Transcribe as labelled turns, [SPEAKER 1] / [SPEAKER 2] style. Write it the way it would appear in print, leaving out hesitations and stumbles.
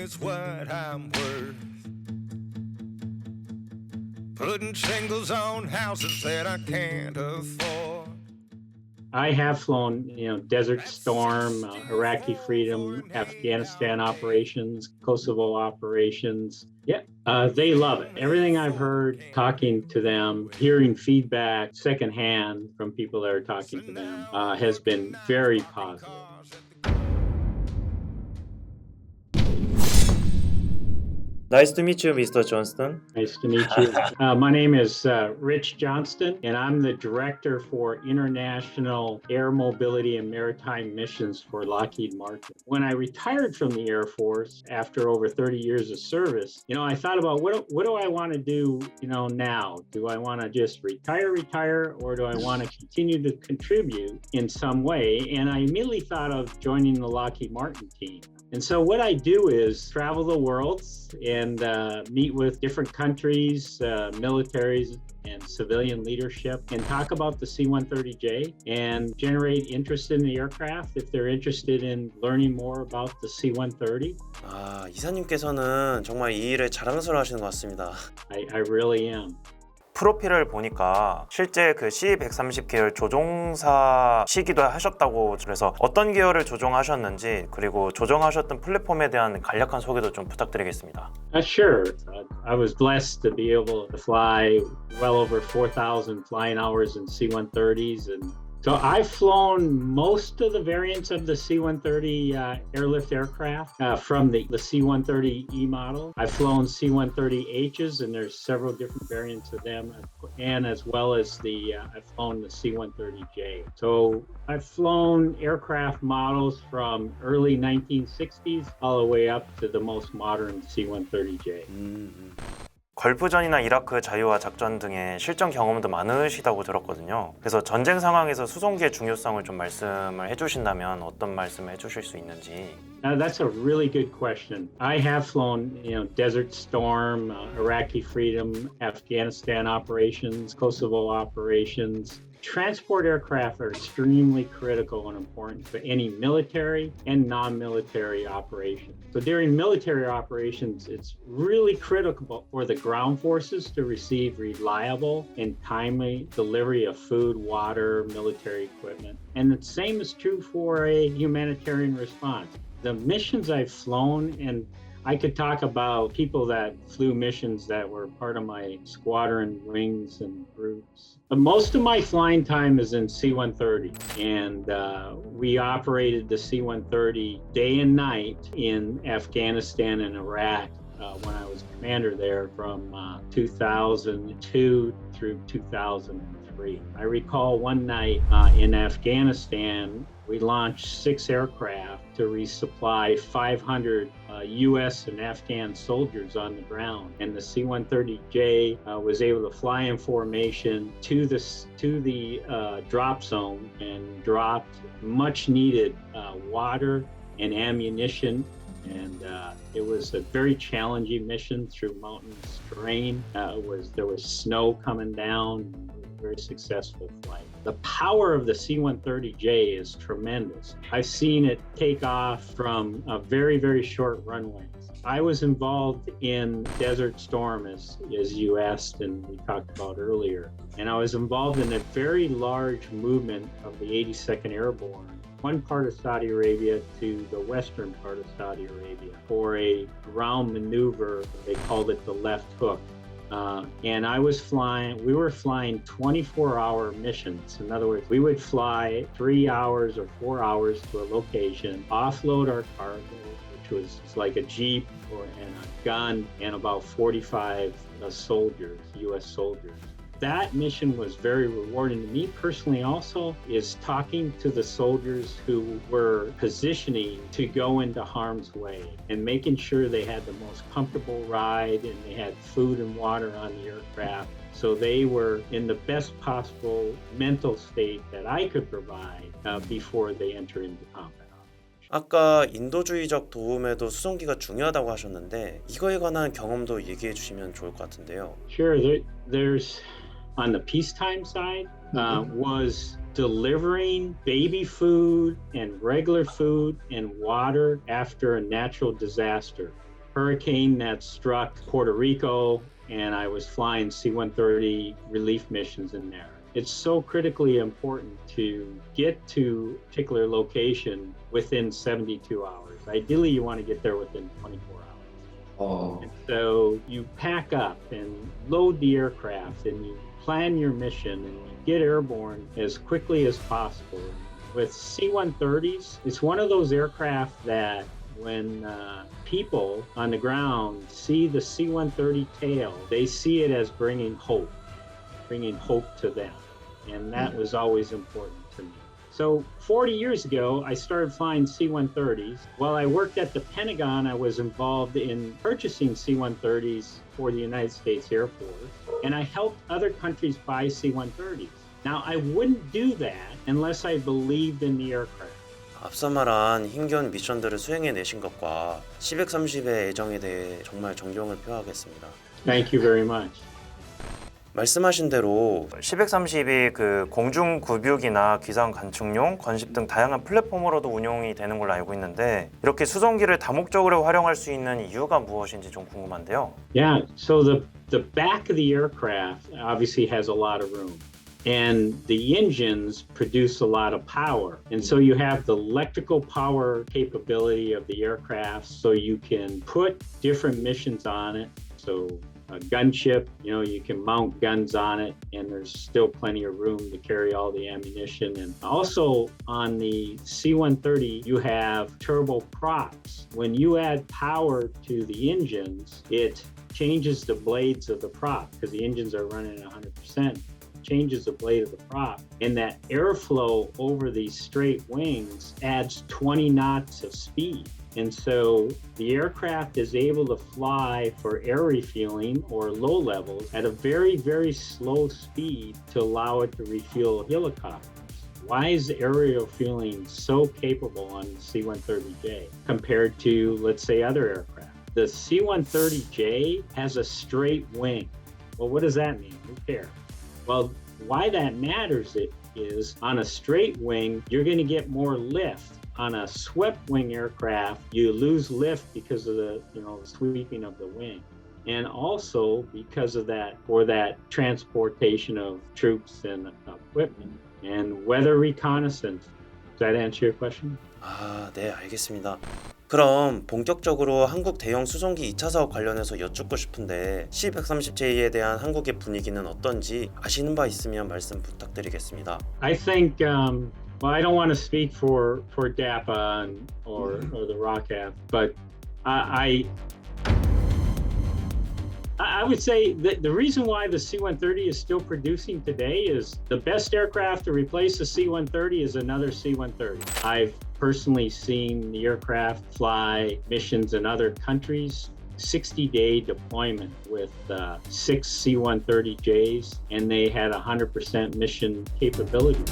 [SPEAKER 1] is what I'm worth. Putting shingles on houses that I can't afford.
[SPEAKER 2] I have flown, Desert Storm, Iraqi Freedom, Afghanistan operations, Kosovo operations. Yeah, they love it. Everything I've heard, talking to them, hearing feedback secondhand from people that are talking to them has been very positive.
[SPEAKER 3] Nice to meet you, Mr. Johnston.
[SPEAKER 2] Nice to meet you. My name is Rich Johnston, and I'm the Director for International Air Mobility and Maritime Missions for Lockheed Martin. When I retired from the Air Force after over 30 years of service, I thought about what do I want to do, now? Do I want to just retire, or do I want to continue to contribute in some way? And I immediately thought of joining the Lockheed Martin team. And so what I do is travel the world and meet with different countries, militaries, and civilian leadership, and talk about the C-130J and generate interest in the aircraft if they're interested in learning more about the C-130.
[SPEAKER 3] 이사님께서는 정말 이 일에 자랑스러워하시는 것 같습니다.
[SPEAKER 2] I really am.
[SPEAKER 3] 프로필을 보니까 실제 그 C-130 계열 조종사시기도 하셨다고, 그래서 어떤 계열을 조종하셨는지, 그리고 조종하셨던 플랫폼에 대한 간략한 소개도 좀 부탁드리겠습니다.
[SPEAKER 2] Sure. I was blessed to be able to fly well over 4,000 flying hours in C-130s, and so I've flown most of the variants of the C-130 airlift aircraft from the C-130E model. I've flown C-130Hs, and there's several different variants of them, and as well as I've flown the C-130J. So I've flown aircraft models from early 1960s all the way up to the most modern C-130J.
[SPEAKER 3] 걸프전이나 이라크 자유화 작전 등의 실전 경험도 많으시다고 들었거든요. 그래서 전쟁 상황에서 수송기의 중요성을 좀 말씀을 해주신다면 어떤 말씀을 해주실 수 있는지.
[SPEAKER 2] That's a really good question. I have flown, Desert Storm, Iraqi Freedom, Afghanistan operations, Kosovo operations. Transport aircraft are extremely critical and important for any military and non-military operations. So during military operations, it's really critical for the ground forces to receive reliable and timely delivery of food, water, military equipment. And the same is true for a humanitarian response. The missions I've flown, and I could talk about people that flew missions that were part of my squadron wings and groups. But most of my flying time is in C-130, and we operated the C-130 day and night in Afghanistan and Iraq when I was commander there from 2002 through 2003. I recall one night in Afghanistan, we launched 6 aircraft to resupply 500 U.S. and Afghan soldiers on the ground. And the C-130J was able to fly in formation to the drop zone and dropped much needed water and ammunition. And it was a very challenging mission through mountainous terrain. There was snow coming down. Very successful flight. The power of the C-130J is tremendous. I've seen it take off from a very, very short runway. I was involved in Desert Storm, as you asked and we talked about earlier. And I was involved in a very large movement of the 82nd Airborne, one part of Saudi Arabia to the western part of Saudi Arabia, for a ground maneuver. They called it the left hook. And we were flying 24-hour missions. In other words, we would fly 3 hours or 4 hours to a location, offload our cargo, which was like a Jeep and a gun, and about 45 soldiers, U.S. soldiers. That mission was very rewarding to me personally also, is talking to the soldiers who were positioning to go into harm's way and making sure they had the most comfortable ride and they had food and water on the aircraft. So they were in the best possible mental state that I could provide before they enter into combat.
[SPEAKER 3] 아까 인도주의적 도움에도 수송기가 중요하다고 하셨는데 이거에 관한 경험도 얘기해 주시면 좋을 것 같은데요.
[SPEAKER 2] Sure, there's on the peacetime side was delivering baby food and regular food and water after a natural disaster. hurricane that struck Puerto Rico, and I was flying C-130 relief missions in there. It's so critically important to get to a particular location within 72 hours. Ideally, you want to get there within 24 hours.
[SPEAKER 4] 어,
[SPEAKER 2] And so you pack up and load the aircraft and you plan your mission and you get airborne as quickly as possible. With C-130s, it's one of those aircraft that when people on the ground see the C-130 tail, they see it as bringing hope to them. And that was always important to me. So 40 years ago, I started flying C-130s. While I worked at the Pentagon, I was involved in purchasing C-130s for the United States Air Force, and I helped other countries buy C-130s. Now, I wouldn't do that unless I believed in the aircraft.
[SPEAKER 3] 앞서 말한 힘겨운 미션들을 수행해내신 것과 C-130의 애정에 대해 정말 존경을 표하겠습니다.
[SPEAKER 2] Thank you very much.
[SPEAKER 3] 말씀하신 대로 C-130이 그 공중 구비기나 기상 관측용, 건식 등 다양한 플랫폼으로도 운용이 되는 걸로 알고 있는데 이렇게 수송기를 다목적으로 활용할 수 있는 이유가 무엇인지 좀 궁금한데요.
[SPEAKER 2] Yeah, so the back of the aircraft obviously has a lot of room. And the engines produce a lot of power. And so you have the electrical power capability of the aircraft, so you can put different missions on it. So a gunship, you can mount guns on it, and there's still plenty of room to carry all the ammunition. And also on the C-130, you have turboprops. When you add power to the engines, it changes the blades of the prop because the engines are running at 100%. Changes the blade of the prop, and that airflow over these straight wings adds 20 knots of speed. And so the aircraft is able to fly for air refueling or low levels at a very, very slow speed to allow it to refuel helicopters. Why is aerial fueling so capable on the C-130J compared to, let's say, other aircraft? The C-130J has a straight wing. Well, what does that mean? Who cares? Well, why that matters is on a straight wing, you're going to get more lift. On a swept wing aircraft, you lose lift because of the sweeping of the wing. And also because of that, for that transportation of troops and equipment and weather reconnaissance. Does that answer your question?
[SPEAKER 3] 아, 네, 알겠습니다. 그럼 본격적으로 한국 대형 수송기 2차 사업 관련해서 여쭙고 싶은데 C-130J에 대한 한국의 분위기는 어떤지 아시는 바 있으면 말씀 부탁드리겠습니다.
[SPEAKER 2] I think, well, I don't want to speak for DAPA or the ROCAF, but I would say that the reason why the C-130 is still producing today is the best aircraft to replace the C-130 is another C-130. I've personally seen the aircraft fly missions in other countries, 60-day deployment with 6 C-130Js, and they had 100% mission capability.